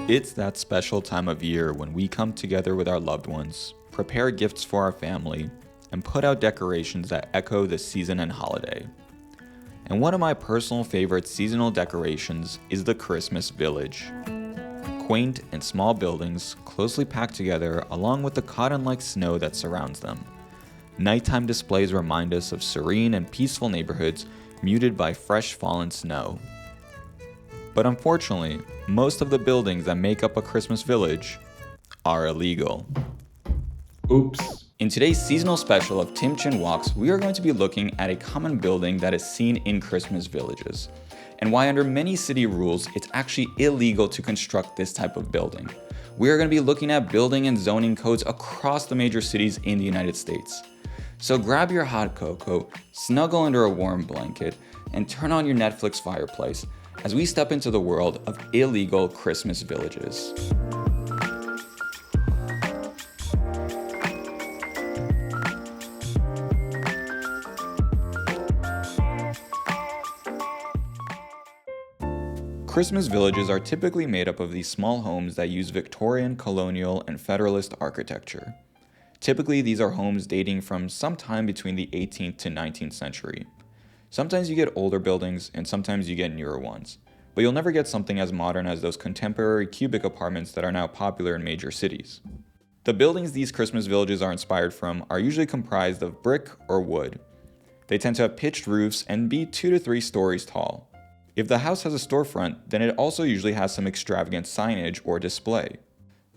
It's that special time of year when we come together with our loved ones, prepare gifts for our family, and put out decorations that echo the season and holiday. And one of my personal favorite seasonal decorations is the Christmas village. Quaint and small buildings closely packed together along with the cotton-like snow that surrounds them. Nighttime displays remind us of serene and peaceful neighborhoods muted by fresh fallen snow. But unfortunately, most of the buildings that make up a Christmas village are illegal. Oops. In today's seasonal special of Tim Chin Walks, we are going to be looking at a common building that is seen in Christmas villages, and why under many city rules, it's actually illegal to construct this type of building. We are going to be looking at building and zoning codes across the major cities in the United States. So grab your hot cocoa, snuggle under a warm blanket, and turn on your Netflix fireplace as we step into the world of illegal Christmas villages. Christmas villages are typically made up of these small homes that use Victorian, colonial, and Federalist architecture. Typically, these are homes dating from sometime between the 18th to 19th century. Sometimes you get older buildings, and sometimes you get newer ones, but you'll never get something as modern as those contemporary cubic apartments that are now popular in major cities. The buildings these Christmas villages are inspired from are usually comprised of brick or wood. They tend to have pitched roofs and be 2 to 3 stories tall. If the house has a storefront, then it also usually has some extravagant signage or display.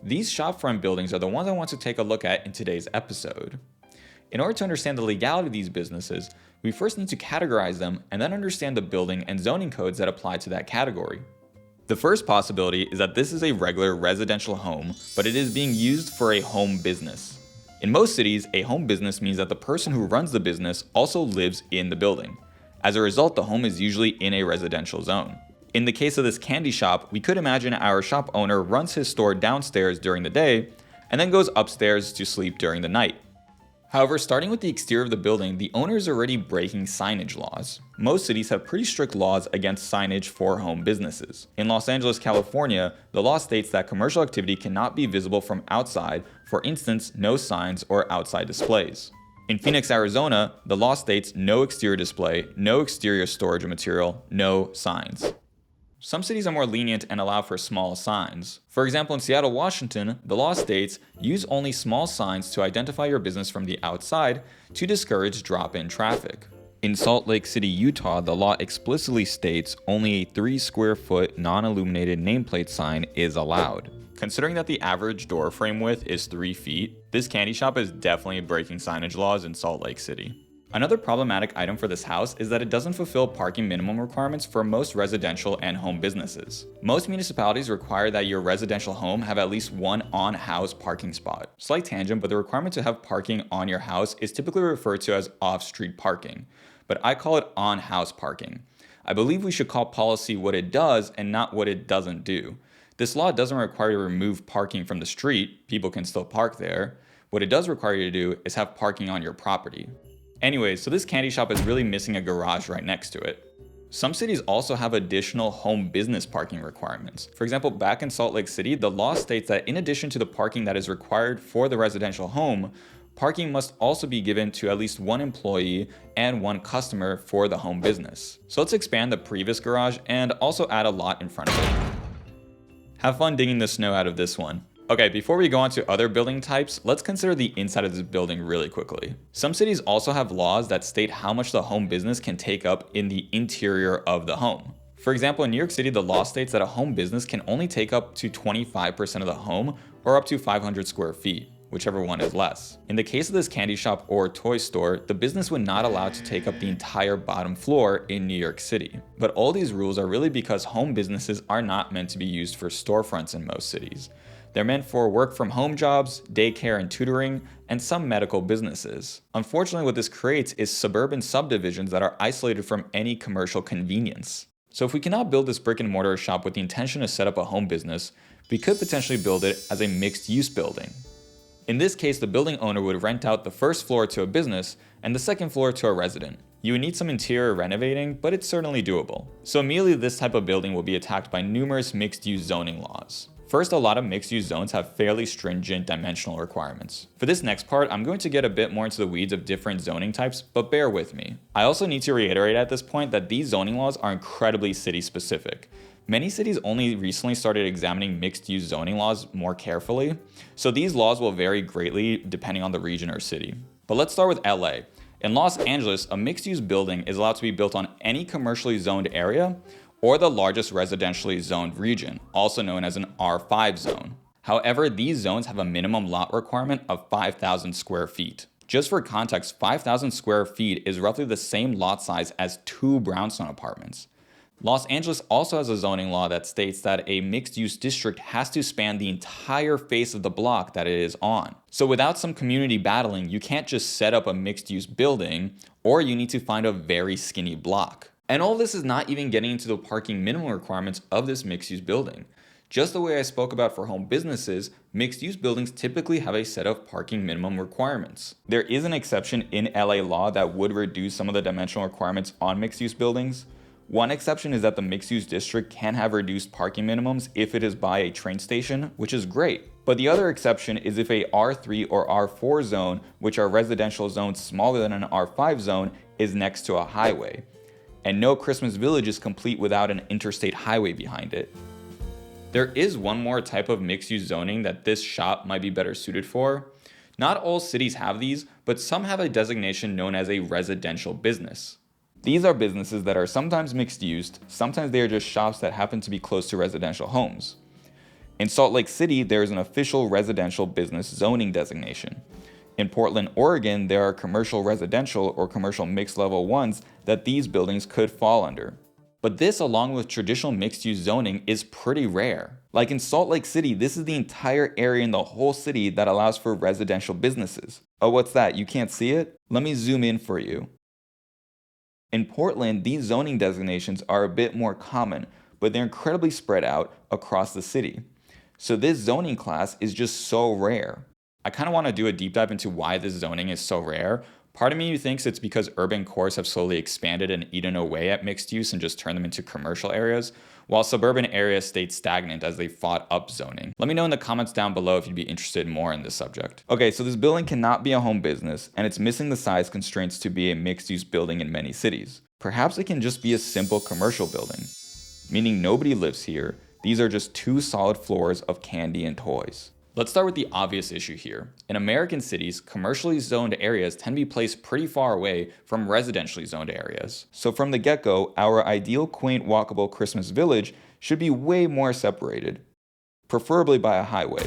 These shopfront buildings are the ones I want to take a look at in today's episode. In order to understand the legality of these businesses, we first need to categorize them and then understand the building and zoning codes that apply to that category. The first possibility is that this is a regular residential home, but it is being used for a home business. In most cities, a home business means that the person who runs the business also lives in the building. As a result, the home is usually in a residential zone. In the case of this candy shop, we could imagine our shop owner runs his store downstairs during the day and then goes upstairs to sleep during the night. However, starting with the exterior of the building, the owner is already breaking signage laws. Most cities have pretty strict laws against signage for home businesses. In Los Angeles, California, the law states that commercial activity cannot be visible from outside, for instance, no signs or outside displays. In Phoenix, Arizona, the law states no exterior display, no exterior storage of material, no signs. Some cities are more lenient and allow for small signs. For example, in Seattle, Washington, the law states use only small signs to identify your business from the outside to discourage drop-in traffic. In Salt Lake City, Utah, the law explicitly states only a 3 square foot non-illuminated nameplate sign is allowed. Considering that the average door frame width is 3 feet, this candy shop is definitely breaking signage laws in Salt Lake City. Another problematic item for this house is that it doesn't fulfill parking minimum requirements for most residential and home businesses. Most municipalities require that your residential home have at least one on-house parking spot. Slight tangent, but the requirement to have parking on your house is typically referred to as off-street parking, but I call it on-house parking. I believe we should call policy what it does and not what it doesn't do. This law doesn't require you to remove parking from the street, people can still park there. What it does require you to do is have parking on your property. Anyways, so this candy shop is really missing a garage right next to it. Some cities also have additional home business parking requirements. For example, back in Salt Lake City, the law states that in addition to the parking that is required for the residential home, parking must also be given to at least one employee and one customer for the home business. So let's expand the previous garage and also add a lot in front of it. Have fun digging the snow out of this one. Okay, before we go on to other building types, let's consider the inside of this building really quickly. Some cities also have laws that state how much the home business can take up in the interior of the home. For example, in New York City, the law states that a home business can only take up to 25% of the home or up to 500 square feet, whichever one is less. In the case of this candy shop or toy store, the business would not allow to take up the entire bottom floor in New York City. But all these rules are really because home businesses are not meant to be used for storefronts in most cities. They're meant for work from home jobs, daycare and tutoring, and some medical businesses. Unfortunately, what this creates is suburban subdivisions that are isolated from any commercial convenience. So if we cannot build this brick and mortar shop with the intention to set up a home business, we could potentially build it as a mixed use building. In this case, the building owner would rent out the first floor to a business and the second floor to a resident. You would need some interior renovating, but it's certainly doable. So immediately this type of building will be attacked by numerous mixed-use zoning laws. First, a lot of mixed-use zones have fairly stringent dimensional requirements. For this next part, I'm going to get a bit more into the weeds of different zoning types, but bear with me. I also need to reiterate at this point that these zoning laws are incredibly city-specific. Many cities only recently started examining mixed-use zoning laws more carefully, so these laws will vary greatly depending on the region or city. But let's start with LA. In Los Angeles, a mixed-use building is allowed to be built on any commercially zoned area or the largest residentially zoned region, also known as an R5 zone. However, these zones have a minimum lot requirement of 5,000 square feet. Just for context, 5,000 square feet is roughly the same lot size as 2 brownstone apartments. Los Angeles also has a zoning law that states that a mixed-use district has to span the entire face of the block that it is on. So without some community battling, you can't just set up a mixed-use building, or you need to find a very skinny block. And all this is not even getting into the parking minimum requirements of this mixed-use building. Just the way I spoke about for home businesses, mixed-use buildings typically have a set of parking minimum requirements. There is an exception in LA law that would reduce some of the dimensional requirements on mixed-use buildings. One exception is that the mixed-use district can have reduced parking minimums if it is by a train station, which is great. But the other exception is if a R3 or R4 zone, which are residential zones smaller than an R5 zone, is next to a highway. And no Christmas village is complete without an interstate highway behind it. There is one more type of mixed-use zoning that this shop might be better suited for. Not all cities have these, but some have a designation known as a residential business. These are businesses that are sometimes mixed-use, sometimes they are just shops that happen to be close to residential homes. In Salt Lake City, there is an official residential business zoning designation. In Portland, Oregon, there are commercial residential or commercial mixed level ones that these buildings could fall under. But this, along with traditional mixed-use zoning, is pretty rare. Like in Salt Lake City, this is the entire area in the whole city that allows for residential businesses. Oh, what's that? You can't see it? Let me zoom in for you. In Portland, these zoning designations are a bit more common, but they're incredibly spread out across the city. So this zoning class is just so rare. I kind of want to do a deep dive into why this zoning is so rare. Part of me thinks it's because urban cores have slowly expanded and eaten away at mixed use and just turned them into commercial areas, while suburban areas stayed stagnant as they fought up zoning. Let me know in the comments down below if you'd be interested more in this subject. Okay, so this building cannot be a home business, and it's missing the size constraints to be a mixed-use building in many cities. Perhaps it can just be a simple commercial building, meaning nobody lives here. These are just 2 solid floors of candy and toys. Let's start with the obvious issue here. In American cities, commercially zoned areas tend to be placed pretty far away from residentially zoned areas. So from the get-go, our ideal quaint walkable Christmas village should be way more separated, preferably by a highway.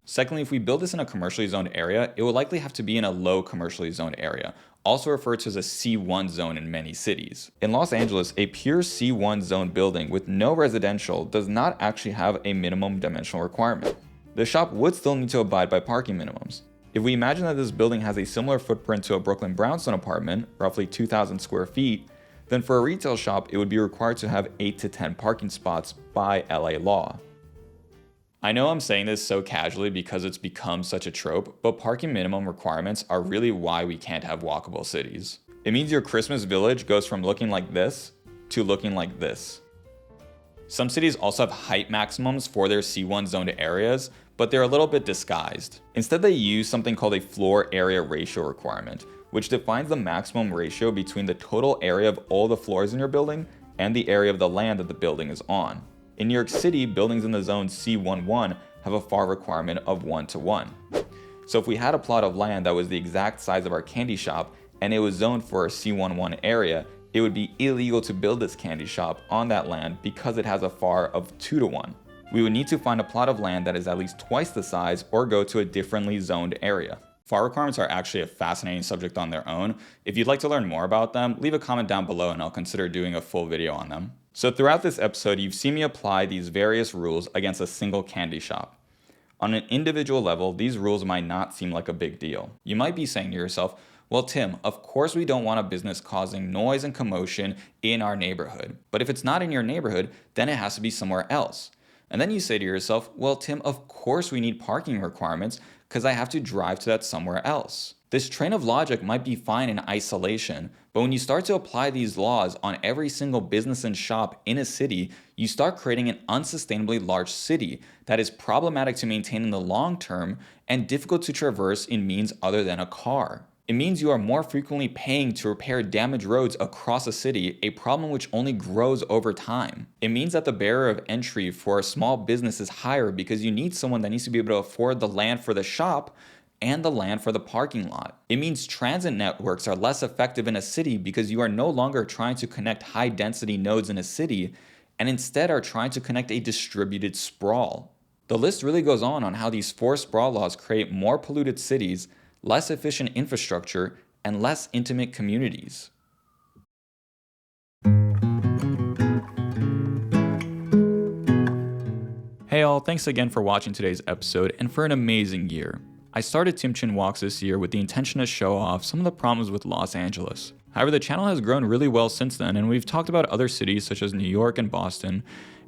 Secondly, if we build this in a commercially zoned area, it will likely have to be in a low commercially zoned area, also referred to as a C1 zone in many cities. In Los Angeles, a pure C1 zone building with no residential does not actually have a minimum dimensional requirement. The shop would still need to abide by parking minimums. If we imagine that this building has a similar footprint to a Brooklyn brownstone apartment, roughly 2,000 square feet, then for a retail shop, it would be required to have 8 to 10 parking spots by LA law. I know I'm saying this so casually because it's become such a trope, but parking minimum requirements are really why we can't have walkable cities. It means your Christmas village goes from looking like this to looking like this. Some cities also have height maximums for their C1 zoned areas, but they're a little bit disguised. Instead, they use something called a floor area ratio requirement, which defines the maximum ratio between the total area of all the floors in your building and the area of the land that the building is on. In New York City, buildings in the zone C11 have a FAR requirement of 1:1. So if we had a plot of land that was the exact size of our candy shop and it was zoned for a C11 area, it would be illegal to build this candy shop on that land because it has a FAR of 2:1. We would need to find a plot of land that is at least twice the size or go to a differently zoned area. FAR requirements are actually a fascinating subject on their own. If you'd like to learn more about them, leave a comment down below and I'll consider doing a full video on them. So throughout this episode, you've seen me apply these various rules against a single candy shop. On an individual level, these rules might not seem like a big deal. You might be saying to yourself, well, Tim, of course we don't want a business causing noise and commotion in our neighborhood. But if it's not in your neighborhood, then it has to be somewhere else. And then you say to yourself, well, Tim, of course we need parking requirements because I have to drive to that somewhere else. This train of logic might be fine in isolation, but when you start to apply these laws on every single business and shop in a city, you start creating an unsustainably large city that is problematic to maintain in the long term and difficult to traverse in means other than a car. It means you are more frequently paying to repair damaged roads across a city, a problem which only grows over time. It means that the barrier of entry for a small business is higher because you need someone that needs to be able to afford the land for the shop and the land for the parking lot. It means transit networks are less effective in a city because you are no longer trying to connect high density nodes in a city and instead are trying to connect a distributed sprawl. The list really goes on how these forced sprawl laws create more polluted cities, less efficient infrastructure, and less intimate communities. Hey all, thanks again for watching today's episode and for an amazing year. I started Tim Chin Walks this year with the intention to show off some of the problems with Los Angeles. However, the channel has grown really well since then, and we've talked about other cities such as New York and Boston,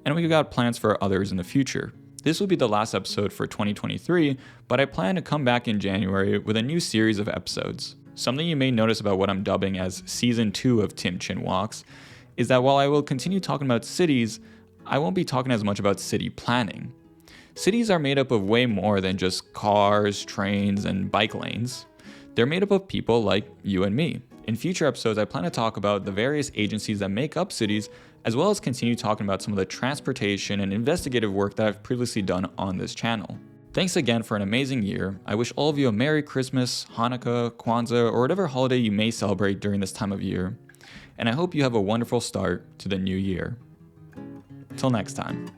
and we've got plans for others in the future. This will be the last episode for 2023, but I plan to come back in January with a new series of episodes. Something you may notice about what I'm dubbing as Season 2 of Tim Chin Walks is that while I will continue talking about cities, I won't be talking as much about city planning. Cities are made up of way more than just cars, trains, and bike lanes. They're made up of people like you and me. In future episodes, I plan to talk about the various agencies that make up cities, as well as continue talking about some of the transportation and investigative work that I've previously done on this channel. Thanks again for an amazing year. I wish all of you a Merry Christmas, Hanukkah, Kwanzaa, or whatever holiday you may celebrate during this time of year. And I hope you have a wonderful start to the new year. Till next time.